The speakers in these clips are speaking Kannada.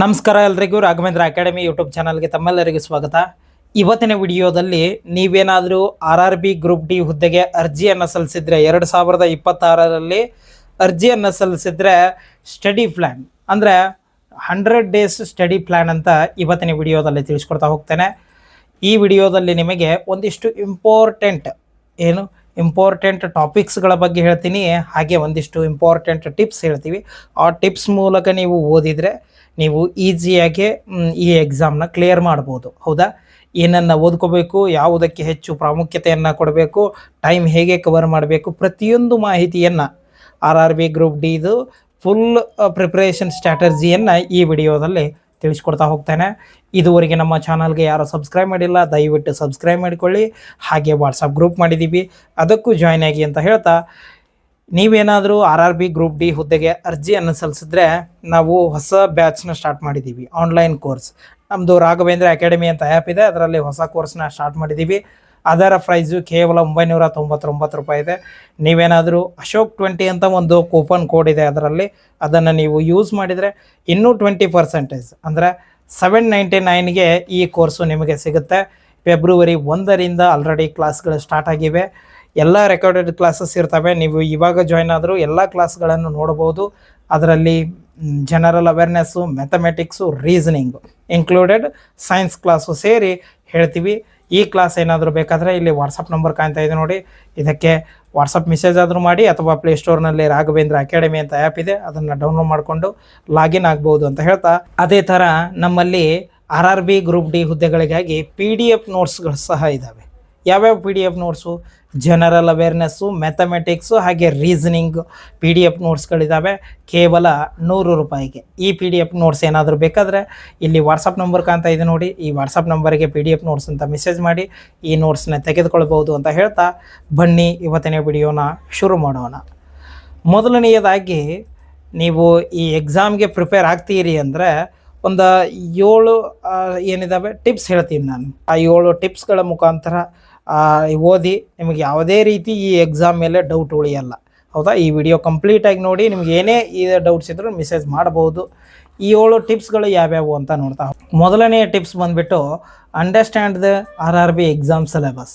ನಮಸ್ಕಾರ ಎಲ್ರಿಗೂ ರಾಘವೇಂದ್ರ ಅಕಾಡೆಮಿ ಯೂಟ್ಯೂಬ್ ಚಾನಲ್ಗೆ ತಮ್ಮೆಲ್ಲರಿಗೂ ಸ್ವಾಗತ. ಇವತ್ತಿನ ವಿಡಿಯೋದಲ್ಲಿ ನೀವೇನಾದರೂ RRB ಗ್ರೂಪ್ ಡಿ ಹುದ್ದೆಗೆ ಅರ್ಜಿಯನ್ನು ಸಲ್ಲಿಸಿದ್ರೆ 2026ರಲ್ಲಿ ಅರ್ಜಿಯನ್ನು ಸಲ್ಲಿಸಿದ್ರೆ ಸ್ಟಡಿ ಪ್ಲ್ಯಾನ್ ಅಂದರೆ 100 ಡೇಸ್ ಸ್ಟಡಿ ಪ್ಲ್ಯಾನ್ ಅಂತ ಇವತ್ತಿನ ವಿಡಿಯೋದಲ್ಲಿ ತಿಳಿಸ್ಕೊಡ್ತಾ ಹೋಗ್ತೇನೆ. ಈ ವಿಡಿಯೋದಲ್ಲಿ ನಿಮಗೆ ಒಂದಿಷ್ಟು ಇಂಪಾರ್ಟೆಂಟ್ ಟಾಪಿಕ್ಸ್ಗಳ ಬಗ್ಗೆ ಹೇಳ್ತೀನಿ, ಹಾಗೆ ಒಂದಿಷ್ಟು ಇಂಪಾರ್ಟೆಂಟ್ ಟಿಪ್ಸ್ ಹೇಳ್ತೀವಿ. ಆ ಟಿಪ್ಸ್ ಮೂಲಕ ನೀವು ಓದಿದರೆ ನೀವು ಈಸಿಯಾಗಿ ಈ ಎಕ್ಸಾಮ್ನ ಕ್ಲಿಯರ್ ಮಾಡ್ಬೋದು. ಹೌದಾ? ಏನನ್ನು ಓದ್ಕೋಬೇಕು, ಯಾವುದಕ್ಕೆ ಹೆಚ್ಚು ಪ್ರಾಮುಖ್ಯತೆಯನ್ನು ಕೊಡಬೇಕು, ಟೈಮ್ ಹೇಗೆ ಕವರ್ ಮಾಡಬೇಕು, ಪ್ರತಿಯೊಂದು ಮಾಹಿತಿಯನ್ನು RRB ಗ್ರೂಪ್ ಡಿದು ಫುಲ್ ಪ್ರಿಪ್ರೇಷನ್ ಸ್ಟ್ರಾಟಜಿಯನ್ನು ಈ ವಿಡಿಯೋದಲ್ಲಿ ತಿಳಿಸ್ಕೊಡ್ತಾ ಹೋಗ್ತೇನೆ. ಇದುವರೆಗೆ ನಮ್ಮ ಚಾನಲ್ಗೆ ಯಾರು ಸಬ್ಸ್ಕ್ರೈಬ್ ಮಾಡಿಲ್ಲ ದಯವಿಟ್ಟು ಸಬ್ಸ್ಕ್ರೈಬ್ ಮಾಡಿಕೊಳ್ಳಿ. ಹಾಗೆ ವಾಟ್ಸಪ್ ಗ್ರೂಪ್ ಮಾಡಿದ್ದೀವಿ, ಅದಕ್ಕೂ ಜಾಯ್ನ್ ಆಗಿ ಅಂತ ಹೇಳ್ತಾ, ನೀವೇನಾದರೂ RRB ಗ್ರೂಪ್ ಡಿ ಹುದ್ದೆಗೆ ಅರ್ಜಿಯನ್ನು ಸಲ್ಲಿಸಿದ್ರೆ ನಾವು ಹೊಸ ಬ್ಯಾಚ್ನ ಸ್ಟಾರ್ಟ್ ಮಾಡಿದ್ದೀವಿ. ಆನ್ಲೈನ್ ಕೋರ್ಸ್ ನಮ್ಮದು ರಾಘವೇಂದ್ರ ಅಕಾಡೆಮಿ ಅಂತ ಆ್ಯಪ್ ಇದೆ, ಅದರಲ್ಲಿ ಹೊಸ ಕೋರ್ಸ್ನ ಸ್ಟಾರ್ಟ್ ಮಾಡಿದ್ದೀವಿ. ಅದರ ಪ್ರೈಸು ಕೇವಲ 999 ರೂಪಾಯಿ ಇದೆ. ನೀವೇನಾದರೂ ಅಶೋಕ್ 20 ಅಂತ ಒಂದು ಕೂಪನ್ ಕೋಡ್ ಇದೆ, ಅದರಲ್ಲಿ ಅದನ್ನು ನೀವು ಯೂಸ್ ಮಾಡಿದರೆ ಇನ್ನೂ 20% ಅಂದರೆ 799ಗೆ ಈ ಕೋರ್ಸು ನಿಮಗೆ ಸಿಗುತ್ತೆ. ಫೆಬ್ರವರಿ 1ರಿಂದ ಆಲ್ರೆಡಿ ಕ್ಲಾಸ್ಗಳು ಸ್ಟಾರ್ಟ್ ಆಗಿವೆ. ಎಲ್ಲ ರೆಕಾರ್ಡೆಡ್ ಕ್ಲಾಸಸ್ ಇರ್ತವೆ. ನೀವು ಇವಾಗ ಜಾಯ್ನ್ ಆದರೂ ಎಲ್ಲ ಕ್ಲಾಸ್ಗಳನ್ನು ನೋಡ್ಬೋದು. ಅದರಲ್ಲಿ general awareness, mathematics, reasoning included science class ಸೇರಿ ಹೇಳ್ತೀವಿ. ಈ ಕ್ಲಾಸ್ ಏನಾದರೂ ಬೇಕಾದರೆ ಇಲ್ಲಿ ವಾಟ್ಸಪ್ ನಂಬರ್ ಕಾಣ್ತಾ ಇದೆ ನೋಡಿ, ಇದಕ್ಕೆ ವಾಟ್ಸಪ್ ಮೆಸೇಜ್ ಆದರೂ ಮಾಡಿ, ಅಥವಾ ಪ್ಲೇಸ್ಟೋರ್ನಲ್ಲಿ ರಾಘವೇಂದ್ರ ಅಕಾಡೆಮಿ ಅಂತ ಆ್ಯಪ್ ಇದೆ, ಅದನ್ನು ಡೌನ್ಲೋಡ್ ಮಾಡಿಕೊಂಡು ಲಾಗಿನ್ ಆಗ್ಬೋದು ಅಂತ ಹೇಳ್ತಾ, ಅದೇ ಥರ ನಮ್ಮಲ್ಲಿ RRB ಗ್ರೂಪ್ ಡಿ ಹುದ್ದೆಗಳಿಗಾಗಿ PDF ನೋಟ್ಸ್ಗಳು ಸಹ ಇದ್ದಾವೆ. ಯಾವ್ಯಾವ PDF notes? General awareness, mathematics ಹಾಗೆ ರೀಸನಿಂಗ್ PDF ನೋಟ್ಸ್ಗಳಿದ್ದಾವೆ ಕೇವಲ 100 ರೂಪಾಯಿಗೆ. ಈ PDF ನೋಟ್ಸ್ ಏನಾದರೂ ಬೇಕಾದರೆ ಇಲ್ಲಿ ವಾಟ್ಸಪ್ ನಂಬರ್ ಕಾಣ್ತಾ ಇದೆ ನೋಡಿ, ಈ ವಾಟ್ಸಪ್ ನಂಬರಿಗೆ PDF ನೋಟ್ಸ್ ಅಂತ ಮೆಸೇಜ್ ಮಾಡಿ ಈ ನೋಟ್ಸ್ನ ತೆಗೆದುಕೊಳ್ಬೋದು ಅಂತ ಹೇಳ್ತಾ, ಬನ್ನಿ ಇವತ್ತಿನ ವಿಡಿಯೋನ ಶುರು ಮಾಡೋಣ. ಮೊದಲನೆಯದಾಗಿ ನೀವು ಈ ಎಕ್ಸಾಮ್ಗೆ ಪ್ರಿಪೇರ್ ಆಗ್ತೀರಿ ಅಂದರೆ ಒಂದು 7 ಏನಿದ್ದಾವೆ ಟಿಪ್ಸ್ ಹೇಳ್ತೀನಿ ನಾನು. ಆ 7 ಟಿಪ್ಸ್ಗಳ ಮುಖಾಂತರ ಓದಿ ನಿಮಗೆ ಯಾವುದೇ ರೀತಿ ಈ ಎಕ್ಸಾಮ್ ಮೇಲೆ ಡೌಟ್ ಉಳಿಯಲ್ಲ. ಹೌದಾ? ಈ ವಿಡಿಯೋ ಕಂಪ್ಲೀಟಾಗಿ ನೋಡಿ, ನಿಮ್ಗೆ ಏನೇ ಈ ಡೌಟ್ಸ್ ಇದ್ರೂ ಮೆಸೇಜ್ ಮಾಡಬಹುದು. ಈ 7 ಟಿಪ್ಸ್ಗಳು ಯಾವ್ಯಾವು ಅಂತ ನೋಡ್ತಾ. ಮೊದಲನೆಯ ಟಿಪ್ಸ್ ಬಂದುಬಿಟ್ಟು understand the RRB exam syllabus.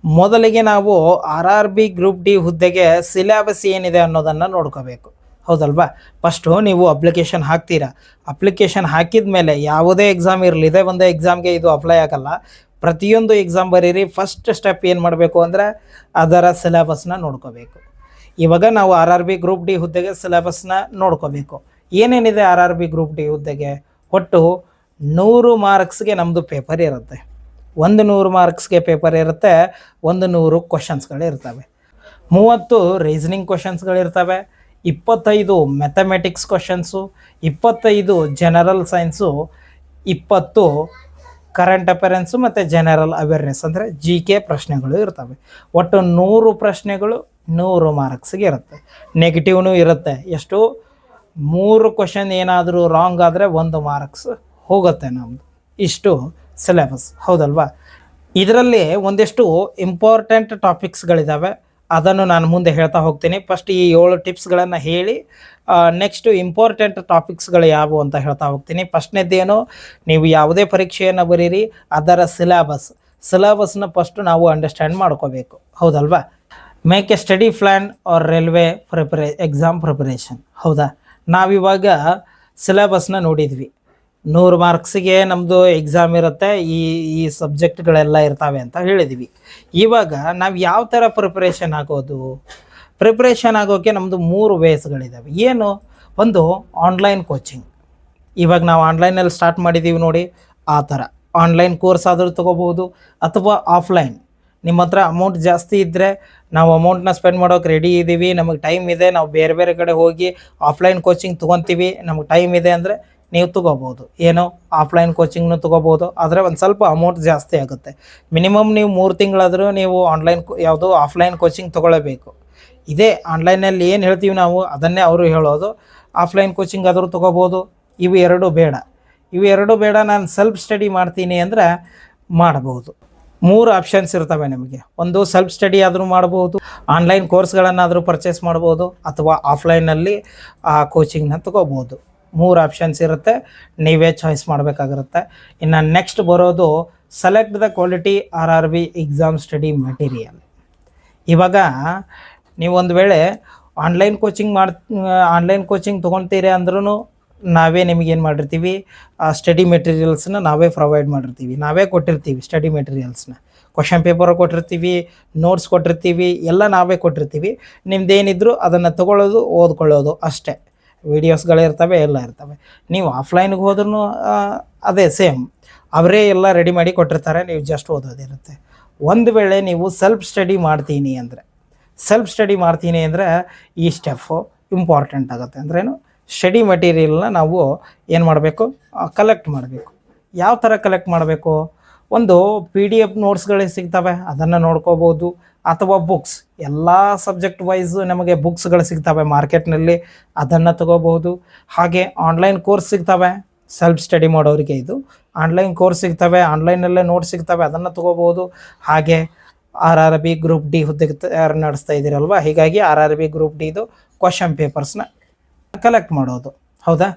ಮೊದಲಿಗೆ ನಾವು RRB ಗ್ರೂಪ್ ಡಿ ಹುದ್ದೆಗೆ ಸಿಲೆಬಸ್ ಏನಿದೆ ಅನ್ನೋದನ್ನು ನೋಡ್ಕೋಬೇಕು. ಹೌದಲ್ವಾ? ಫಸ್ಟು ನೀವು ಅಪ್ಲಿಕೇಶನ್ ಹಾಕ್ತೀರಾ. ಅಪ್ಲಿಕೇಶನ್ ಹಾಕಿದ ಮೇಲೆ ಯಾವುದೇ ಎಕ್ಸಾಮ್ ಇರಲಿ, ಇದೇ ಒಂದು ಎಕ್ಸಾಮ್ಗೆ ಇದು ಅಪ್ಲೈ ಆಗಲ್ಲ, ಪ್ರತಿಯೊಂದು ಎಕ್ಸಾಮ್ ಬರೀರಿ. ಫಸ್ಟ್ ಸ್ಟೆಪ್ ಏನು ಮಾಡಬೇಕು ಅಂದರೆ ಅದರ ಸಿಲೆಬಸ್ನ ನೋಡ್ಕೋಬೇಕು. ಇವಾಗ ನಾವು RRB ಗ್ರೂಪ್ ಡಿ ಹುದ್ದೆಗೆ ಸಿಲೆಬಸ್ನ ನೋಡ್ಕೋಬೇಕು. ಏನೇನಿದೆ RRB ಗ್ರೂಪ್ ಡಿ ಹುದ್ದೆಗೆ? ಒಟ್ಟು 100 ಮಾರ್ಕ್ಸ್ಗೆ ನಮ್ಮದು ಪೇಪರ್ ಇರುತ್ತೆ. 100 ಮಾರ್ಕ್ಸ್ಗೆ ಪೇಪರ್ ಇರುತ್ತೆ. 100 ಕ್ವಶನ್ಸ್ಗಳಿರ್ತವೆ. 30 ರೀಸನಿಂಗ್ ಕ್ವಶನ್ಸ್ಗಳಿರ್ತವೆ. 25 mathematics questions, 25 general science, 20 current affairs ಮತ್ತು ಜನರಲ್ ಅವೇರ್ನೆಸ್ ಅಂದರೆ GK ಪ್ರಶ್ನೆಗಳು ಇರ್ತವೆ. ಒಟ್ಟು 100 ಪ್ರಶ್ನೆಗಳು 100 ಮಾರ್ಕ್ಸ್ಗೆ ಇರುತ್ತೆ. ನೆಗೆಟಿವ್ನೂ ಇರುತ್ತೆ. ಎಷ್ಟು? 3 ಕ್ವಶನ್ ಏನಾದರೂ ರಾಂಗ್ ಆದರೆ 1 ಮಾರ್ಕ್ಸ್ ಹೋಗುತ್ತೆ ನಮ್ಮದು. ಇಷ್ಟು ಸಿಲೆಬಸ್. ಹೌದಲ್ವಾ? ಇದರಲ್ಲಿ ಒಂದಿಷ್ಟು ಇಂಪಾರ್ಟೆಂಟ್ ಟಾಪಿಕ್ಸ್ಗಳಿದ್ದಾವೆ, ಅದನ್ನು ನಾನು ಮುಂದೆ ಹೇಳ್ತಾ ಹೋಗ್ತೀನಿ. ಫಸ್ಟ್ ಈ 7 ಟಿಪ್ಸ್ಗಳನ್ನು ಹೇಳಿ ನೆಕ್ಸ್ಟು ಇಂಪಾರ್ಟೆಂಟ್ ಟಾಪಿಕ್ಸ್ಗಳು ಯಾವುವು ಅಂತ ಹೇಳ್ತಾ ಹೋಗ್ತೀನಿ. ಫಸ್ಟ್ನೇದೇನು, ನೀವು ಯಾವುದೇ ಪರೀಕ್ಷೆಯನ್ನು ಬರೀರಿ, ಅದರ ಸಿಲೆಬಸ್ನ ಫಸ್ಟು ನಾವು ಅಂಡರ್ಸ್ಟ್ಯಾಂಡ್ ಮಾಡ್ಕೋಬೇಕು. ಹೌದಲ್ವಾ? Make a study plan or railway exam preparation. ಹೌದಾ? ನಾವಿವಾಗ ಸಿಲೆಬಸ್ನ ನೋಡಿದ್ವಿ. 100 ಮಾರ್ಕ್ಸಿಗೆ ನಮ್ಮದು ಎಕ್ಸಾಮ್ ಇರುತ್ತೆ, ಈ ಸಬ್ಜೆಕ್ಟ್ಗಳೆಲ್ಲ ಇರ್ತವೆ ಅಂತ ಹೇಳಿದ್ವಿ. ಇವಾಗ ನಾವು ಯಾವ ಥರ ಪ್ರಿಪ್ರೇಷನ್ ಆಗೋದು? ಪ್ರಿಪ್ರೇಷನ್ ಆಗೋಕ್ಕೆ ನಮ್ಮದು 3 ವೇಸ್ಗಳಿದ್ದಾವೆ. ಏನು? ಒಂದು ಆನ್ಲೈನ್ ಕೋಚಿಂಗ್. ಇವಾಗ ನಾವು ಆನ್ಲೈನಲ್ಲಿ ಸ್ಟಾರ್ಟ್ ಮಾಡಿದ್ದೀವಿ ನೋಡಿ, ಆ ಥರ ಆನ್ಲೈನ್ ಕೋರ್ಸ್ ಆದರೂ ತೊಗೋಬೋದು, ಅಥವಾ ಆಫ್ಲೈನ್. ನಿಮ್ಮ ಹತ್ರ ಅಮೌಂಟ್ ಜಾಸ್ತಿ ಇದ್ದರೆ ನಾವು ಅಮೌಂಟ್ನ ಸ್ಪೆಂಡ್ ಮಾಡೋಕೆ ರೆಡಿ ಇದ್ದೀವಿ, ನಮಗೆ ಟೈಮ್ ಇದೆ, ನಾವು ಬೇರೆ ಬೇರೆ ಕಡೆ ಹೋಗಿ ಆಫ್ಲೈನ್ ಕೋಚಿಂಗ್ ತೊಗೊತೀವಿ, ನಮಗೆ ಟೈಮ್ ಇದೆ ಅಂದರೆ ನೀವು ತೊಗೋಬೋದು. ಏನೋ ಆಫ್ಲೈನ್ ಕೋಚಿಂಗ್ನು ತೊಗೋಬೋದು, ಆದರೆ ಒಂದು ಸ್ವಲ್ಪ ಅಮೌಂಟ್ ಜಾಸ್ತಿ ಆಗುತ್ತೆ. ಮಿನಿಮಮ್ ನೀವು 3 ತಿಂಗಳಾದರೂ ನೀವು ಆಫ್ಲೈನ್ ಕೋಚಿಂಗ್ ತೊಗೊಳ್ಳೇಬೇಕು. ಇದೇ ಆನ್ಲೈನಲ್ಲಿ ಏನು ಹೇಳ್ತೀವಿ ನಾವು ಅದನ್ನೇ ಅವರು ಹೇಳೋದು. ಆಫ್ಲೈನ್ ಕೋಚಿಂಗ್ ಆದರೂ ತೊಗೋಬೋದು. ಇವು 2 ಬೇಡ, ನಾನು ಸೆಲ್ಫ್ ಸ್ಟಡಿ ಮಾಡ್ತೀನಿ ಅಂದರೆ ಮಾಡ್ಬೋದು. 3 ಆಪ್ಷನ್ಸ್ ಇರ್ತವೆ ನಿಮಗೆ. ಒಂದು ಸೆಲ್ಫ್ ಸ್ಟಡಿ ಆದರೂ ಮಾಡ್ಬೋದು, ಆನ್ಲೈನ್ ಕೋರ್ಸ್ಗಳನ್ನಾದರೂ ಪರ್ಚೇಸ್ ಮಾಡ್ಬೋದು, ಅಥವಾ ಆಫ್ಲೈನಲ್ಲಿ ಆ ಕೋಚಿಂಗ್ನ ತೊಗೋಬೋದು. 3 ಆಪ್ಷನ್ಸ್ ಇರುತ್ತೆ, ನೀವೇ ಚಾಯ್ಸ್ ಮಾಡಬೇಕಾಗಿರುತ್ತೆ. ಇನ್ನು ನೆಕ್ಸ್ಟ್ ಬರೋದು select the quality RRB exam study material. ಇವಾಗ ನೀವು ಒಂದು ವೇಳೆ ಆನ್ಲೈನ್ ಕೋಚಿಂಗ್ ತೊಗೊಳ್ತೀರಿ ಅಂದ್ರೂ ನಾವೇ ನಿಮಗೇನು ಮಾಡಿರ್ತೀವಿ, ಸ್ಟಡಿ ಮೆಟೀರಿಯಲ್ಸ್ನ ನಾವೇ ಪ್ರೊವೈಡ್ ಮಾಡಿರ್ತೀವಿ, ನಾವೇ ಕೊಟ್ಟಿರ್ತೀವಿ ಸ್ಟಡಿ ಮೆಟೀರಿಯಲ್ಸ್ನ. ಕ್ವಶನ್ ಪೇಪರ್ ಕೊಟ್ಟಿರ್ತೀವಿ, ನೋಟ್ಸ್ ಕೊಟ್ಟಿರ್ತೀವಿ, ಎಲ್ಲ ನಾವೇ ಕೊಟ್ಟಿರ್ತೀವಿ. ನಿಮ್ದೇನಿದ್ರು ಅದನ್ನು ತೊಗೊಳ್ಳೋದು, ಓದ್ಕೊಳ್ಳೋದು ಅಷ್ಟೇ. ವೀಡಿಯೋಸ್ಗಳಿರ್ತವೆ, ಎಲ್ಲ ಇರ್ತವೆ. ನೀವು ಆಫ್ಲೈನ್ಗೆ ಹೋದ್ರೂ ಅದೇ ಸೇಮ್, ಅವರೇ ಎಲ್ಲ ರೆಡಿ ಮಾಡಿ ಕೊಟ್ಟಿರ್ತಾರೆ, ನೀವು ಜಸ್ಟ್ ಓದೋದಿರುತ್ತೆ. ಒಂದು ವೇಳೆ ನೀವು ಸೆಲ್ಫ್ ಸ್ಟಡಿ ಮಾಡ್ತೀನಿ ಅಂದರೆ ಈ ಸ್ಟೆಪ್ಪು ಇಂಪಾರ್ಟೆಂಟ್ ಆಗುತ್ತೆ. ಅಂದ್ರೇನು, ಸ್ಟಡಿ ಮೆಟೀರಿಯಲ್ನ ನಾವು ಏನು ಮಾಡಬೇಕು, ಕಲೆಕ್ಟ್ ಮಾಡಬೇಕು. ಯಾವ ಥರ ಕಲೆಕ್ಟ್ ಮಾಡಬೇಕು? ಒಂದು PDF ನೋಟ್ಸ್ಗಳೇ ಸಿಗ್ತವೆ, ಅದನ್ನು ನೋಡ್ಕೋಬೋದು. ಅಥವಾ ಬುಕ್ಸ್, ಎಲ್ಲ ಸಬ್ಜೆಕ್ಟ್ ವೈಸ್ ನಮಗೆ ಬುಕ್ಸ್ಗಳು ಸಿಗ್ತವೆ ಮಾರ್ಕೆಟ್ನಲ್ಲಿ, ಅದನ್ನು ತಗೋಬಹುದು. ಹಾಗೆ ಆನ್ಲೈನ್ ಕೋರ್ಸ್ ಸಿಗ್ತವೆ, ಸೆಲ್ಫ್ ಸ್ಟಡಿ ಮಾಡೋರಿಗೆ ಇದು ಆನ್ಲೈನ್ ಕೋರ್ಸ್ ಸಿಗ್ತವೆ, ಆನ್ಲೈನಲ್ಲೇ ನೋಟ್ಸ್ ಸಿಗ್ತವೆ, ಅದನ್ನು ತಗೋಬೋದು. ಹಾಗೆ RRB ಗ್ರೂಪ್ ಡಿ ಹುದ್ದೆಗೆ ತಯಾರು ನಡೆಸ್ತಾ ಇದ್ದೀರಲ್ವ, ಹೀಗಾಗಿ RRB ಗ್ರೂಪ್ ಡಿದು ಕ್ವಶನ್ ಪೇಪರ್ಸ್ನ ಕಲೆಕ್ಟ್ ಮಾಡೋದು. ಹೌದಾ?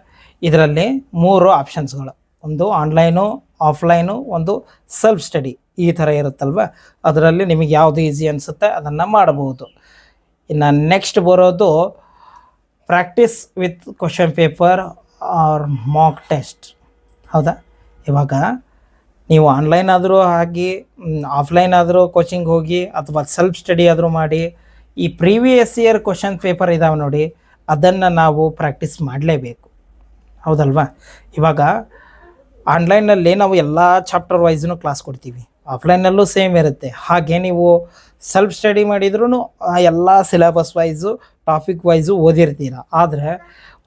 ಇದರಲ್ಲಿ 3 ಆಪ್ಷನ್ಸ್ಗಳು, ಒಂದು ಆನ್ಲೈನು, ಆಫ್ಲೈನು, ಒಂದು ಸೆಲ್ಫ್ ಸ್ಟಡಿ, ಈ ಥರ ಇರುತ್ತಲ್ವ. ಅದರಲ್ಲಿ ನಿಮಗೆ ಯಾವುದು ಈಸಿ ಅನಿಸುತ್ತೆ ಅದನ್ನು ಮಾಡಬಹುದು. ಇನ್ನು ನೆಕ್ಸ್ಟ್ ಬರೋದು practice with question paper or mock test. ಹೌದಾ? ಇವಾಗ ನೀವು ಆನ್ಲೈನ್ ಆದರೂ ಆಗಿ, ಆಫ್ಲೈನ್ ಆದರೂ ಕೋಚಿಂಗ್ ಹೋಗಿ, ಅಥವಾ ಸೆಲ್ಫ್ ಸ್ಟಡಿ ಆದರೂ ಮಾಡಿ, ಈ ಪ್ರೀವಿಯಸ್ ಇಯರ್ ಕ್ವಶನ್ ಪೇಪರ್ ಇದ್ದಾವೆ ನೋಡಿ, ಅದನ್ನು ನಾವು ಪ್ರಾಕ್ಟೀಸ್ ಮಾಡಲೇಬೇಕು. ಹೌದಲ್ವಾ? ಇವಾಗ ಆನ್ಲೈನಲ್ಲಿ ನಾವು ಎಲ್ಲ ಚಾಪ್ಟರ್ ವೈಸ್ನು ಕ್ಲಾಸ್ ಕೊಡ್ತೀವಿ, ಆಫ್ಲೈನಲ್ಲೂ ಸೇಮ್ ಇರುತ್ತೆ. ಹಾಗೆ ನೀವು ಸೆಲ್ಫ್ ಸ್ಟಡಿ ಮಾಡಿದ್ರೂ ಎಲ್ಲ ಸಿಲೆಬಸ್ ವೈಸು, ಟಾಪಿಕ್ ವೈಸು ಓದಿರ್ತೀರ. ಆದರೆ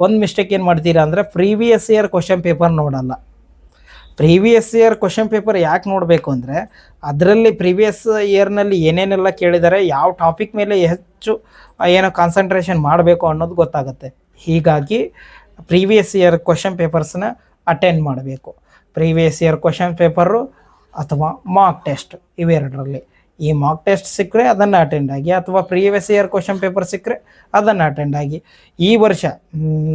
ಒಂದು ಮಿಸ್ಟೇಕ್ ಏನು ಮಾಡ್ತೀರಾ ಅಂದರೆ, ಪ್ರೀವಿಯಸ್ ಇಯರ್ ಕ್ವಶನ್ ಪೇಪರ್ ನೋಡಲ್ಲ. ಪ್ರೀವಿಯಸ್ ಇಯರ್ ಕ್ವಶನ್ ಪೇಪರ್ ಯಾಕೆ ನೋಡಬೇಕು ಅಂದರೆ, ಅದರಲ್ಲಿ ಪ್ರೀವಿಯಸ್ ಇಯರ್ನಲ್ಲಿ ಏನೇನೆಲ್ಲ ಕೇಳಿದ್ದಾರೆ, ಯಾವ ಟಾಪಿಕ್ ಮೇಲೆ ಹೆಚ್ಚು ಏನೋ ಕಾನ್ಸಂಟ್ರೇಷನ್ ಮಾಡಬೇಕು ಅನ್ನೋದು ಗೊತ್ತಾಗುತ್ತೆ. ಹೀಗಾಗಿ ಪ್ರೀವಿಯಸ್ ಇಯರ್ ಕ್ವಶನ್ ಪೇಪರ್ಸ್ನ ಅಟೆಂಡ್ ಮಾಡಬೇಕು. ಪ್ರೀವಿಯಸ್ ಇಯರ್ ಕ್ವಶನ್ ಪೇಪರು ಅಥವಾ ಮಾಕ್ ಟೆಸ್ಟ್, ಇವೆರಡರಲ್ಲಿ ಈ ಮಾಕ್ ಟೆಸ್ಟ್ ಸಿಕ್ಕರೆ ಅದನ್ನು ಅಟೆಂಡ್ ಆಗಿ, ಅಥವಾ ಪ್ರೀವಿಯಸ್ ಇಯರ್ ಕ್ವಶನ್ ಪೇಪರ್ ಸಿಕ್ಕರೆ ಅದನ್ನು ಅಟೆಂಡ್ ಆಗಿ. ಈ ವರ್ಷ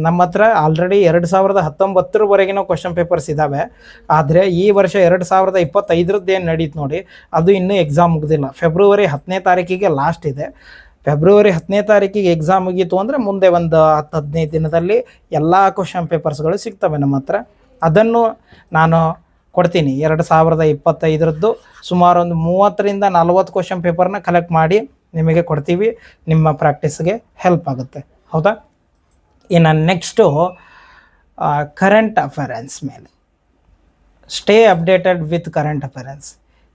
ನಮ್ಮ ಹತ್ರ ಆಲ್ರೆಡಿ 2019 ಕ್ವಶನ್ ಪೇಪರ್ಸ್ ಇದ್ದಾವೆ. ಆದರೆ ಈ ವರ್ಷ 2025 ಏನು ನಡೀತು ನೋಡಿ, ಅದು ಇನ್ನೂ ಎಕ್ಸಾಮ್ ಮುಗಿದಿಲ್ಲ. ಫೆಬ್ರವರಿ 10ನೇ ತಾರೀಕಿಗೆ ಲಾಸ್ಟ್ ಇದೆ. ಫೆಬ್ರವರಿ 10ನೇ ತಾರೀಕಿಗೆ ಎಕ್ಸಾಮ್ ಮುಗೀತು ಅಂದರೆ ಮುಂದೆ ಒಂದು 10-15 ದಿನದಲ್ಲಿ ಎಲ್ಲ ಕ್ವಶನ್ ಪೇಪರ್ಸ್ಗಳು ಸಿಗ್ತವೆ ನಮ್ಮ ಹತ್ರ. ಅದನ್ನು ನಾನು ಕೊಡ್ತೀನಿ. 2025 ಸುಮಾರು ಒಂದು 30ರಿಂದ 40 ಕ್ವಶನ್ ಪೇಪರ್ನ ಕಲೆಕ್ಟ್ ಮಾಡಿ ನಿಮಗೆ ಕೊಡ್ತೀವಿ. ನಿಮ್ಮ ಪ್ರಾಕ್ಟೀಸ್ಗೆ ಹೆಲ್ಪ್ ಆಗುತ್ತೆ. ಹೌದಾ? ಇನ್ನು ನೆಕ್ಸ್ಟು ಕರೆಂಟ್ ಅಫೇರೆನ್ಸ್ ಮೇಲೆ, ಸ್ಟೇ ಅಪ್ಡೇಟೆಡ್ ವಿತ್ ಕರೆಂಟ್ ಅಫೇರೆನ್ಸ್.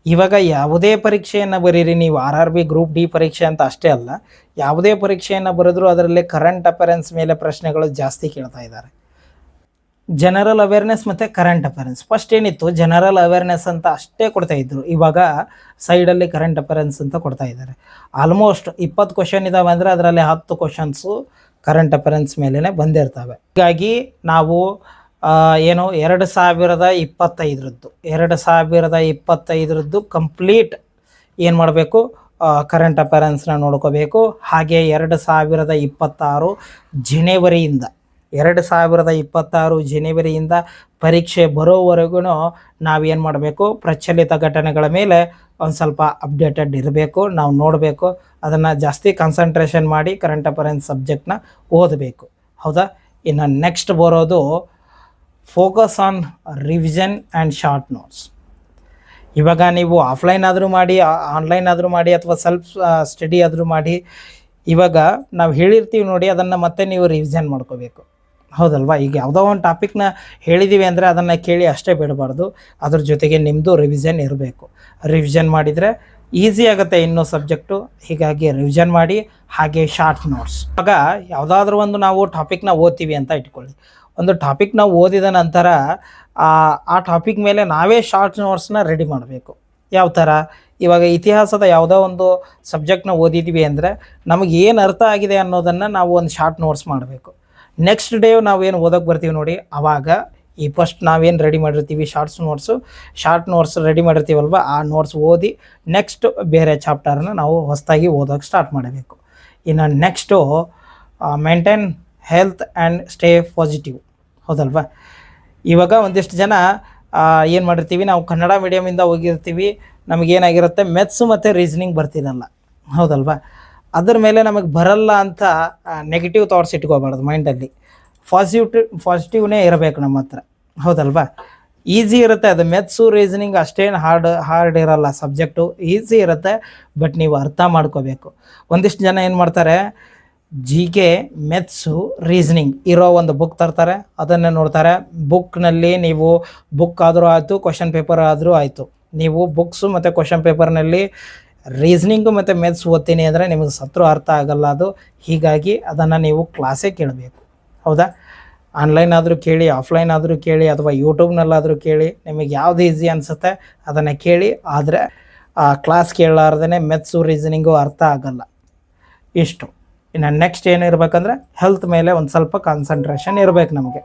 ಇವಾಗ ಯಾವುದೇ ಪರೀಕ್ಷೆಯನ್ನು ಬರೀರಿ ನೀವು, RRB ಗ್ರೂಪ್ ಡಿ ಪರೀಕ್ಷೆ ಅಂತ ಅಷ್ಟೇ ಅಲ್ಲ, ಯಾವುದೇ ಪರೀಕ್ಷೆಯನ್ನು ಬರೆದ್ರೂ ಅದರಲ್ಲಿ ಕರೆಂಟ್ ಅಫೇರೆನ್ಸ್ ಮೇಲೆ ಪ್ರಶ್ನೆಗಳು ಜಾಸ್ತಿ ಕೇಳ್ತಾ ಇದ್ದಾರೆ. ಜನರಲ್ ಅವೇರ್ನೆಸ್ ಮತ್ತು ಕರೆಂಟ್ ಅಫೇರೆನ್ಸ್. ಫಸ್ಟ್ ಏನಿತ್ತು, ಜನರಲ್ ಅವೇರ್ನೆಸ್ ಅಂತ ಅಷ್ಟೇ ಕೊಡ್ತಾಯಿದ್ರು. ಇವಾಗ ಸೈಡಲ್ಲಿ ಕರೆಂಟ್ ಅಫೇರೆನ್ಸ್ ಅಂತ ಕೊಡ್ತಾ ಇದ್ದಾರೆ. ಆಲ್ಮೋಸ್ಟ್ 20 ಕ್ವಶನ್ ಇದ್ದಾವೆ ಅಂದರೆ ಅದರಲ್ಲಿ 10 ಕ್ವಶನ್ಸು ಕರೆಂಟ್ ಅಫೇರೆನ್ಸ್ ಮೇಲೇ ಬಂದಿರ್ತವೆ. ಹೀಗಾಗಿ ನಾವು 2025 ಕಂಪ್ಲೀಟ್ ಏನು ಮಾಡಬೇಕು, ಕರೆಂಟ್ ಅಫೇರೆನ್ಸ್ನ ನೋಡ್ಕೋಬೇಕು. ಹಾಗೆ 2026 ಜನವರಿಯಿಂದ ಪರೀಕ್ಷೆ ಬರೋವರೆಗೂ ನಾವೇನು ಮಾಡಬೇಕು, ಪ್ರಚಲಿತ ಘಟನೆಗಳ ಮೇಲೆ ಒಂದು ಸ್ವಲ್ಪ ಅಪ್ಡೇಟೆಡ್ ಇರಬೇಕು, ನಾವು ನೋಡಬೇಕು. ಅದನ್ನು ಜಾಸ್ತಿ ಕಾನ್ಸಂಟ್ರೇಷನ್ ಮಾಡಿ ಕರೆಂಟ್ ಅಫೇರೆನ್ಸ್ ಸಬ್ಜೆಕ್ಟ್ನ ಓದಬೇಕು. ಹೌದಾ? ಇನ್ನು ನೆಕ್ಸ್ಟ್ ಬರೋದು focus on revision and short notes. ಇವಾಗ ನೀವು ಆಫ್ಲೈನ್ ಆದರೂ ಮಾಡಿ, ಆನ್ಲೈನ್ ಆದರೂ ಮಾಡಿ, ಅಥವಾ ಸೆಲ್ಫ್ ಸ್ಟಡಿ ಆದರೂ ಮಾಡಿ, ಇವಾಗ ನಾವು ಹೇಳಿರ್ತೀವಿ ನೋಡಿ, ಅದನ್ನು ಮತ್ತೆ ನೀವು ರಿವಿಷನ್ ಮಾಡ್ಕೋಬೇಕು. ಹೌದಲ್ವಾ? ಈಗ ಯಾವುದೋ ಒಂದು ಟಾಪಿಕ್ನ ಹೇಳಿದ್ದೀವಿ ಅಂದರೆ ಅದನ್ನು ಕೇಳಿ ಅಷ್ಟೇ ಬಿಡಬಾರ್ದು, ಅದ್ರ ಜೊತೆಗೆ ನಿಮ್ಮದು ರಿವಿಷನ್ ಇರಬೇಕು. ರಿವಿಷನ್ ಮಾಡಿದರೆ ಈಸಿ ಆಗುತ್ತೆ ಇನ್ನೂ ಸಬ್ಜೆಕ್ಟು. ಹೀಗಾಗಿ ರಿವಿಷನ್ ಮಾಡಿ. ಹಾಗೆ ಶಾರ್ಟ್ ನೋಟ್ಸ್. ಇವಾಗ ಯಾವುದಾದ್ರೂ ಒಂದು ನಾವು ಟಾಪಿಕ್ನ ಓದ್ತೀವಿ ಅಂತ ಇಟ್ಕೊಳ್ಳಿ. ಒಂದು ಟಾಪಿಕ್ನ ಓದಿದ ನಂತರ ಆ ಟಾಪಿಕ್ ಮೇಲೆ ನಾವೇ ಶಾರ್ಟ್ ನೋಟ್ಸ್ನ ರೆಡಿ ಮಾಡಬೇಕು. ಯಾವ ಥರ, ಇವಾಗ ಇತಿಹಾಸದ ಯಾವುದೋ ಒಂದು ಸಬ್ಜೆಕ್ಟ್ನ ಓದಿದ್ವಿ ಅಂದರೆ ನಮಗೆ ಏನು ಅರ್ಥ ಆಗಿದೆ ಅನ್ನೋದನ್ನು ನಾವು ಒಂದು ಶಾರ್ಟ್ ನೋಟ್ಸ್ ಮಾಡಬೇಕು. ನೆಕ್ಸ್ಟ್ ಡೇ ನಾವೇನು ಓದೋಕ್ಕೆ ಬರ್ತೀವಿ ನೋಡಿ, ಆವಾಗ ಈ ಫಸ್ಟ್ ನಾವೇನು ರೆಡಿ ಮಾಡಿರ್ತೀವಿ ಶಾರ್ಟ್ ನೋಟ್ಸ್ ರೆಡಿ ಮಾಡಿರ್ತೀವಲ್ವ, ಆ ನೋಟ್ಸ್ ಓದಿ ನೆಕ್ಸ್ಟ್ ಬೇರೆ ಚಾಪ್ಟರ್ನ ನಾವು ಹೊಸದಾಗಿ ಓದೋಕ್ಕೆ ಸ್ಟಾರ್ಟ್ ಮಾಡಬೇಕು. ಇನ್ನು next maintain health and stay positive. ಹೌದಲ್ವಾ? ಇವಾಗ ಒಂದಿಷ್ಟು ಜನ ಏನು ಮಾಡಿರ್ತೀವಿ, ನಾವು ಕನ್ನಡ ಮೀಡಿಯಮಿಂದ ಹೋಗಿರ್ತೀವಿ, ನಮಗೇನಾಗಿರುತ್ತೆ ಮ್ಯಾಥ್ಸು ಮತ್ತು ರೀಸನಿಂಗ್ ಬರ್ತಿರಲ್ಲ, ಹೌದಲ್ವಾ? ಅದ್ರ ಮೇಲೆ ನಮಗೆ ಬರಲ್ಲ ಅಂತ ನೆಗೆಟಿವ್ ಥಾಟ್ಸ್ ಇಟ್ಕೋಬಾರ್ದು ಮೈಂಡಲ್ಲಿ. ಪಾಸಿಟಿವ್ನೇ ಇರಬೇಕು ನಮ್ಮ ಹತ್ರ, ಹೌದಲ್ವಾ? ಈಸಿ ಇರುತ್ತೆ ಅದು. ಮ್ಯಾಥ್ಸು ರೀಸನಿಂಗ್ ಅಷ್ಟೇನು ಹಾರ್ಡ್ ಇರಲ್ಲ, ಸಬ್ಜೆಕ್ಟು ಈಸಿ ಇರುತ್ತೆ, ಬಟ್ ನೀವು ಅರ್ಥ ಮಾಡ್ಕೋಬೇಕು. ಒಂದಿಷ್ಟು ಜನ ಏನು ಮಾಡ್ತಾರೆ, ಜಿ ಕೆ, ಮ್ಯಾಥ್ಸು, ರೀಸನಿಂಗ್ ಇರೋ ಒಂದು ಬುಕ್ ತರ್ತಾರೆ, ಅದನ್ನೇ ನೋಡ್ತಾರೆ. ಬುಕ್ನಲ್ಲಿ ನೀವು ಬುಕ್ ಆದರೂ ಆಯಿತು, ಕ್ವಶನ್ ಪೇಪರ್ ಆದರೂ ಆಯಿತು, ನೀವು ಬುಕ್ಸು ಮತ್ತು ಕ್ವಶನ್ ಪೇಪರ್ನಲ್ಲಿ ರೀಸನಿಂಗು ಮತ್ತು ಮ್ಯಾಥ್ಸ್ ಓದ್ತೀನಿ ಅಂದರೆ ನಿಮಗೆ ಸತ್ರು ಅರ್ಥ ಆಗಲ್ಲ ಅದು. ಹೀಗಾಗಿ ಅದನ್ನು ನೀವು ಕ್ಲಾಸೇ ಕೇಳಬೇಕು, ಹೌದಾ? ಆನ್ಲೈನ್ ಆದರೂ ಕೇಳಿ, ಆಫ್ಲೈನ್ ಆದರೂ ಕೇಳಿ, ಅಥವಾ ಯೂಟ್ಯೂಬ್ನಲ್ಲಾದರೂ ಕೇಳಿ, ನಿಮಗೆ ಯಾವುದು ಈಸಿ ಅನಿಸುತ್ತೆ ಅದನ್ನು ಕೇಳಿ. ಆದರೆ ಕ್ಲಾಸ್ ಕೇಳಲಾರ್ದೇ ಮ್ಯಾಥ್ಸು ರೀಸನಿಂಗು ಅರ್ಥ ಆಗಲ್ಲ. ಇಷ್ಟು. ಇನ್ನು ನೆಕ್ಸ್ಟ್ ಏನಿರಬೇಕಂದ್ರೆ ಹೆಲ್ತ್ ಮೇಲೆ ಒಂದು ಸ್ವಲ್ಪ ಕಾನ್ಸಂಟ್ರೇಷನ್ ಇರಬೇಕು ನಮಗೆ.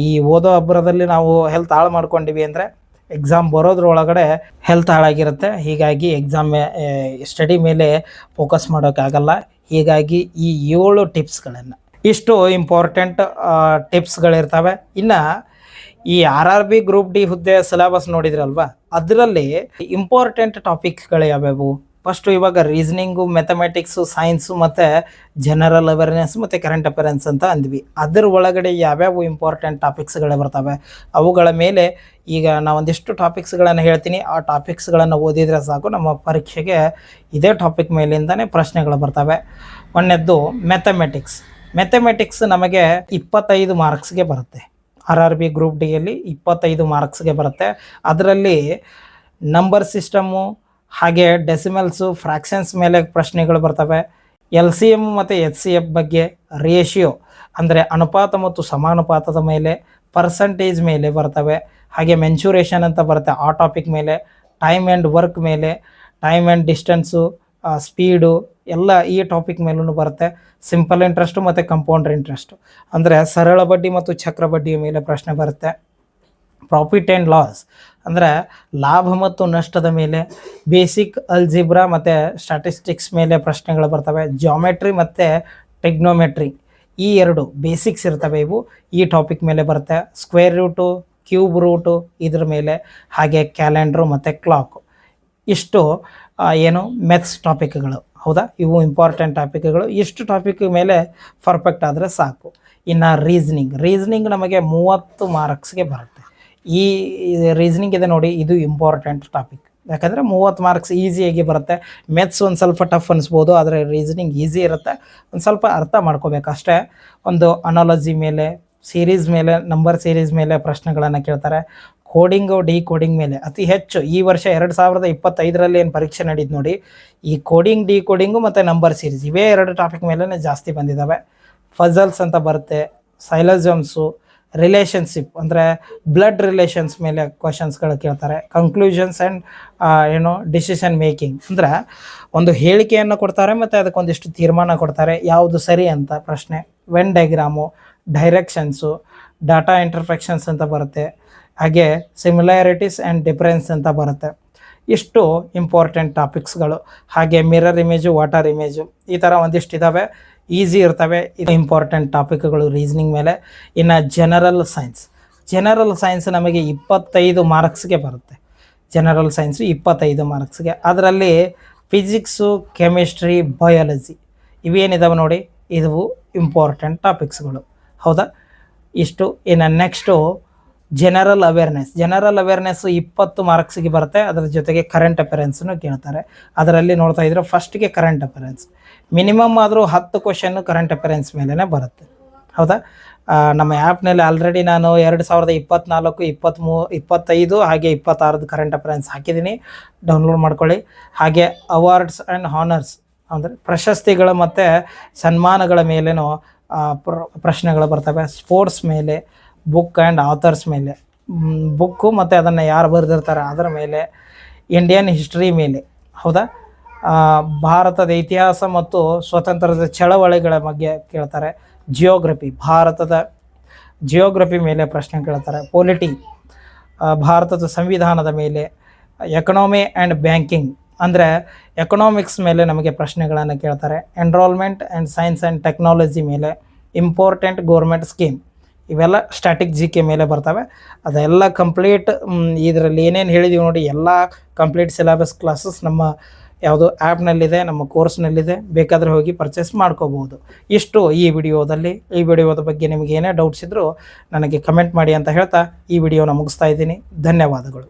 ಈ ಓದೋ ಅಬ್ಬರದಲ್ಲಿ ನಾವು ಹೆಲ್ತ್ ಹಾಳು ಮಾಡ್ಕೊಂಡಿವಿ ಅಂದರೆ ಎಕ್ಸಾಮ್ ಬರೋದ್ರೊಳಗಡೆ ಹೆಲ್ತ್ ಹಾಳಾಗಿರುತ್ತೆ. ಹೀಗಾಗಿ ಎಕ್ಸಾಮ್ ಸ್ಟಡಿ ಮೇಲೆ ಫೋಕಸ್ ಮಾಡೋಕ್ಕಾಗಲ್ಲ. ಹೀಗಾಗಿ ಈ 7 ಟಿಪ್ಸ್ಗಳನ್ನು, ಇಷ್ಟು ಇಂಪಾರ್ಟೆಂಟ್ ಟಿಪ್ಸ್ಗಳಿರ್ತವೆ. ಇನ್ನು ಈ RRB ಗ್ರೂಪ್ ಡಿ ಹುದ್ದೆ ಸಿಲೆಬಸ್ ನೋಡಿದ್ರಲ್ವ, ಅದರಲ್ಲಿ ಇಂಪಾರ್ಟೆಂಟ್ ಟಾಪಿಕ್ಗಳು ಯಾವ್ಯಾವು? ಫಸ್ಟು ಇವಾಗ ರೀಸನಿಂಗು, ಮ್ಯಾಥಮೆಟಿಕ್ಸು, ಸೈನ್ಸು ಮತ್ತು ಜನರಲ್ ಅವೇರ್ನೆಸ್ ಮತ್ತು ಕರೆಂಟ್ ಅಫೇರೆನ್ಸ್ ಅಂತ ಅಂದ್ವಿ. ಅದರ ಒಳಗಡೆ ಯಾವ್ಯಾವ ಇಂಪಾರ್ಟೆಂಟ್ ಟಾಪಿಕ್ಸ್ಗಳು ಬರ್ತವೆ ಅವುಗಳ ಮೇಲೆ ಈಗ ನಾವೊಂದಿಷ್ಟು ಟಾಪಿಕ್ಸ್ಗಳನ್ನು ಹೇಳ್ತೀನಿ. ಆ ಟಾಪಿಕ್ಸ್ಗಳನ್ನು ಓದಿದರೆ ಸಾಕು, ನಮ್ಮ ಪರೀಕ್ಷೆಗೆ ಇದೇ ಟಾಪಿಕ್ ಮೇಲಿಂದನೇ ಪ್ರಶ್ನೆಗಳು ಬರ್ತವೆ. ಒಂದನೇದ್ದು ಮ್ಯಾಥಮೆಟಿಕ್ಸ್ ನಮಗೆ 25 ಮಾರ್ಕ್ಸ್ಗೆ ಬರುತ್ತೆ. RRB ಗ್ರೂಪ್ ಡಿಯಲ್ಲಿ 25 ಮಾರ್ಕ್ಸ್ಗೆ ಬರುತ್ತೆ. ಅದರಲ್ಲಿ ನಂಬರ್ ಸಿಸ್ಟಮು, ಹಾಗೆ ಡೆಸಿಮಲ್ಸು, ಫ್ರ್ಯಾಕ್ಷನ್ಸ್ ಮೇಲೆ ಪ್ರಶ್ನೆಗಳು ಬರ್ತವೆ. LCM ಮತ್ತು HCF ಬಗ್ಗೆ, ರೇಷಿಯೋ ಅಂದರೆ ಅನುಪಾತ ಮತ್ತು ಸಮಾನುಪಾತದ ಮೇಲೆ, ಪರ್ಸಂಟೇಜ್ ಮೇಲೆ ಬರ್ತವೆ. ಹಾಗೆ ಮೆನ್ಚುರೇಷನ್ ಅಂತ ಬರುತ್ತೆ, ಆ ಟಾಪಿಕ್ ಮೇಲೆ, ಟೈಮ್ ಆ್ಯಂಡ್ ವರ್ಕ್ ಮೇಲೆ, ಟೈಮ್ ಆ್ಯಂಡ್ ಡಿಸ್ಟೆನ್ಸು, ಸ್ಪೀಡು ಎಲ್ಲ ಈ ಟಾಪಿಕ್ ಮೇಲೂ ಬರುತ್ತೆ. ಸಿಂಪಲ್ ಇಂಟ್ರೆಸ್ಟು ಮತ್ತು ಕಂಪೌಂಡರ್ ಇಂಟ್ರೆಸ್ಟು ಅಂದರೆ ಸರಳ ಬಡ್ಡಿ ಮತ್ತು ಚಕ್ರ ಬಡ್ಡಿಯ ಮೇಲೆ ಪ್ರಶ್ನೆ ಬರುತ್ತೆ. ಪ್ರಾಫಿಟ್ ಆ್ಯಂಡ್ ಲಾಸ್ ಅಂದರೆ ಲಾಭ ಮತ್ತು ನಷ್ಟದ ಮೇಲೆ, ಬೇಸಿಕ್ ಅಲ್ಜಿಬ್ರಾ ಮತ್ತು ಸ್ಟ್ಯಾಟಿಸ್ಟಿಕ್ಸ್ ಮೇಲೆ ಪ್ರಶ್ನೆಗಳು ಬರ್ತವೆ. ಜಾಮೆಟ್ರಿ ಮತ್ತು ಟ್ರಿಗ್ನೋಮೆಟ್ರಿ ಈ 2 ಬೇಸಿಕ್ಸ್ ಇರ್ತವೆ, ಇವು ಈ ಟಾಪಿಕ್ ಮೇಲೆ ಬರುತ್ತೆ. ಸ್ಕ್ವೇರ್ ರೂಟು, ಕ್ಯೂಬ್ ರೂಟು ಇದ್ರ ಮೇಲೆ, ಹಾಗೆ ಕ್ಯಾಲೆಂಡ್ರು ಮತ್ತು ಕ್ಲಾಕು. ಇಷ್ಟು ಏನು ಮ್ಯಾಥ್ಸ್ ಟಾಪಿಕ್ಗಳು, ಹೌದಾ? ಇವು ಇಂಪಾರ್ಟೆಂಟ್ ಟಾಪಿಕ್ಗಳು. ಇಷ್ಟು ಟಾಪಿಕ್ ಮೇಲೆ ಪರ್ಫೆಕ್ಟ್ ಆದರೆ ಸಾಕು. ಇನ್ನು ರೀಸನಿಂಗ್ ನಮಗೆ 30 ಮಾರ್ಕ್ಸ್ಗೆ ಬರುತ್ತೆ. ಈ ರೀಸನಿಂಗ್ ಇದೆ ನೋಡಿ, ಇದು ಇಂಪಾರ್ಟೆಂಟ್ ಟಾಪಿಕ್. ಯಾಕಂದರೆ 30 ಮಾರ್ಕ್ಸ್ ಈಸಿಯಾಗಿ ಬರುತ್ತೆ. ಮ್ಯಾಥ್ಸ್ ಒಂದು ಸ್ವಲ್ಪ ಟಫ್ ಅನಿಸ್ಬೋದು, ಆದರೆ ರೀಸನಿಂಗ್ ಈಸಿ ಇರುತ್ತೆ. ಒಂದು ಸ್ವಲ್ಪ ಅರ್ಥ ಮಾಡ್ಕೋಬೇಕು ಅಷ್ಟೇ. ಒಂದು ಅನಾಲಜಿ ಮೇಲೆ, ಸೀರೀಸ್ ಮೇಲೆ, ನಂಬರ್ ಸೀರೀಸ್ ಮೇಲೆ ಪ್ರಶ್ನೆಗಳನ್ನು ಕೇಳ್ತಾರೆ. ಕೋಡಿಂಗು, ಡಿಕೋಡಿಂಗ್ ಮೇಲೆ ಅತಿ ಹೆಚ್ಚು ಈ ವರ್ಷ 2025ರಲ್ಲಿ ಏನು ಪರೀಕ್ಷೆ ನಡೀತು ನೋಡಿ, ಈ ಕೋಡಿಂಗ್, ಡಿಕೋಡಿಂಗು ಮತ್ತು ನಂಬರ್ ಸೀರೀಸ್ ಇವೇ 2 ಟಾಪಿಕ್ ಮೇಲೇ ಜಾಸ್ತಿ ಬಂದಿದ್ದಾವೆ. ಫಜಲ್ಸ್ ಅಂತ ಬರುತ್ತೆ, ಸೈಲಜಮ್ಸು, ರಿಲೇಷನ್ಶಿಪ್ ಅಂದರೆ ಬ್ಲಡ್ ರಿಲೇಷನ್ಸ್ ಮೇಲೆ ಕ್ವಶನ್ಸ್ಗಳು ಕೇಳ್ತಾರೆ. ಕನ್ಕ್ಲೂಷನ್ಸ್ ಆ್ಯಂಡ್ ಡಿಸಿಷನ್ ಮೇಕಿಂಗ್ ಅಂದರೆ ಒಂದು ಹೇಳಿಕೆಯನ್ನು ಕೊಡ್ತಾರೆ ಮತ್ತು ಅದಕ್ಕೊಂದಿಷ್ಟು ತೀರ್ಮಾನ ಕೊಡ್ತಾರೆ, ಯಾವುದು ಸರಿ ಅಂತ ಪ್ರಶ್ನೆ. ವೆನ್ ಡೈಗ್ರಾಮು, ಡೈರೆಕ್ಷನ್ಸು, ಡಾಟಾ ಇಂಟರ್ಫೆಕ್ಷನ್ಸ್ ಅಂತ ಬರುತ್ತೆ. ಹಾಗೆ ಸಿಮಿಲಾರಿಟೀಸ್ ಆ್ಯಂಡ್ ಡಿಫರೆನ್ಸ್ ಅಂತ ಬರುತ್ತೆ. ಇಷ್ಟು ಇಂಪಾರ್ಟೆಂಟ್ ಟಾಪಿಕ್ಸ್ಗಳು. ಹಾಗೆ ಮಿರರ್ ಇಮೇಜು, ವಾಟರ್ ಇಮೇಜು ಈ ಥರ ಒಂದಿಷ್ಟು ಇದ್ದಾವೆ, ಈಸಿ ಇರ್ತವೆ. ಇದು ಇಂಪಾರ್ಟೆಂಟ್ ಟಾಪಿಕ್ಗಳು ರೀಸನಿಂಗ್ ಮೇಲೆ. ಇನ್ನು ಜನರಲ್ ಸೈನ್ಸ್ ನಮಗೆ 25 ಮಾರ್ಕ್ಸ್ಗೆ ಬರುತ್ತೆ. General science 25 ಮಾರ್ಕ್ಸ್ಗೆ. ಅದರಲ್ಲಿ ಫಿಸಿಕ್ಸು, ಕೆಮಿಸ್ಟ್ರಿ, ಬಯಾಲಜಿ ಇವೇನಿದಾವೆ ನೋಡಿ, ಇವು ಇಂಪಾರ್ಟೆಂಟ್ ಟಾಪಿಕ್ಸ್ಗಳು, ಹೌದಾ? ಇಷ್ಟು. ಇನ್ನು ನೆಕ್ಸ್ಟು ಜನರಲ್ ಅವೇರ್ನೆಸ್ಸು 20 ಮಾರ್ಕ್ಸಿಗೆ ಬರುತ್ತೆ. ಅದರ ಜೊತೆಗೆ ಕರೆಂಟ್ ಅಫೇರೆನ್ಸನ್ನು ಕೇಳ್ತಾರೆ. ಅದರಲ್ಲಿ ನೋಡ್ತಾ ಇದ್ರೆ ಫಸ್ಟಿಗೆ ಕರೆಂಟ್ ಅಫೇರೆನ್ಸ್ ಮಿನಿಮಮ್ ಆದರೂ 10 ಕ್ವಶನ್ನು ಕರೆಂಟ್ ಅಫೇರೆನ್ಸ್ ಮೇಲೇ ಬರುತ್ತೆ, ಹೌದಾ? ನಮ್ಮ ಆ್ಯಪ್ನಲ್ಲಿ ಆಲ್ರೆಡಿ ನಾನು 2024, 23, 25 ಹಾಗೆ 26 ಕರೆಂಟ್ ಅಫೇರೆನ್ಸ್ ಹಾಕಿದ್ದೀನಿ, ಡೌನ್ಲೋಡ್ ಮಾಡ್ಕೊಳ್ಳಿ. ಹಾಗೆ ಅವಾರ್ಡ್ಸ್ ಆ್ಯಂಡ್ ಹಾನರ್ಸ್ ಅಂದರೆ ಪ್ರಶಸ್ತಿಗಳು ಮತ್ತು ಸನ್ಮಾನಗಳ ಮೇಲೇನೂ ಪ್ರಶ್ನೆಗಳು ಬರ್ತವೆ. ಸ್ಪೋರ್ಟ್ಸ್ ಮೇಲೆ, ಬುಕ್ ಆ್ಯಂಡ್ ಆಥರ್ಸ್ ಮೇಲೆ, ಬುಕ್ಕು ಮತ್ತು ಅದನ್ನು ಯಾರು ಬರೆದಿರ್ತಾರೆ ಅದರ ಮೇಲೆ, ಇಂಡಿಯನ್ ಹಿಸ್ಟ್ರಿ ಮೇಲೆ, ಹೌದಾ? ಭಾರತದ ಇತಿಹಾಸ ಮತ್ತು ಸ್ವತಂತ್ರದ ಚಳವಳಿಗಳ ಬಗ್ಗೆ ಕೇಳ್ತಾರೆ. ಭಾರತದ ಜಿಯೋಗ್ರಫಿ ಮೇಲೆ ಪ್ರಶ್ನೆ ಕೇಳ್ತಾರೆ. ಪೊಲಿಟಿ, ಭಾರತದ ಸಂವಿಧಾನದ ಮೇಲೆ. ಎಕನಾಮಿ ಆ್ಯಂಡ್ ಬ್ಯಾಂಕಿಂಗ್ ಅಂದರೆ ಎಕನಾಮಿಕ್ಸ್ ಮೇಲೆ ನಮಗೆ ಪ್ರಶ್ನೆಗಳನ್ನು ಕೇಳ್ತಾರೆ. Environment and science and technology ಮೇಲೆ. ಇಂಪಾರ್ಟೆಂಟ್ ಗೌರ್ಮೆಂಟ್ ಸ್ಕೀಮ್ ಇವೆಲ್ಲ ಸ್ಟ್ಯಾಟಿಕ್ ಜಿ ಕೆ ಮೇಲೆ ಬರ್ತವೆ. ಅದೆಲ್ಲ ಕಂಪ್ಲೀಟ್ ಇದರಲ್ಲಿ ಏನೇನು ಹೇಳಿದೀವಿ ನೋಡಿ, ಎಲ್ಲ ಕಂಪ್ಲೀಟ್ ಸಿಲೆಬಸ್ ಕ್ಲಾಸಸ್ ನಮ್ಮ ಯಾವುದು ಆ್ಯಪ್ನಲ್ಲಿದೆ, ನಮ್ಮ ಕೋರ್ಸ್ನಲ್ಲಿದೆ. ಬೇಕಾದರೆ ಹೋಗಿ ಪರ್ಚೇಸ್ ಮಾಡ್ಕೋಬೋದು. ಇಷ್ಟು ಈ ವಿಡಿಯೋದಲ್ಲಿ. ಈ ವಿಡಿಯೋದ ಬಗ್ಗೆ ನಿಮಗೆ ಏನೇ ಡೌಟ್ಸ್ ಇದ್ದರೂ ನನಗೆ ಕಮೆಂಟ್ ಮಾಡಿ ಅಂತ ಹೇಳ್ತಾ ಈ ವಿಡಿಯೋನ ಮುಗಿಸ್ತಾ ಇದ್ದೀನಿ. ಧನ್ಯವಾದಗಳು.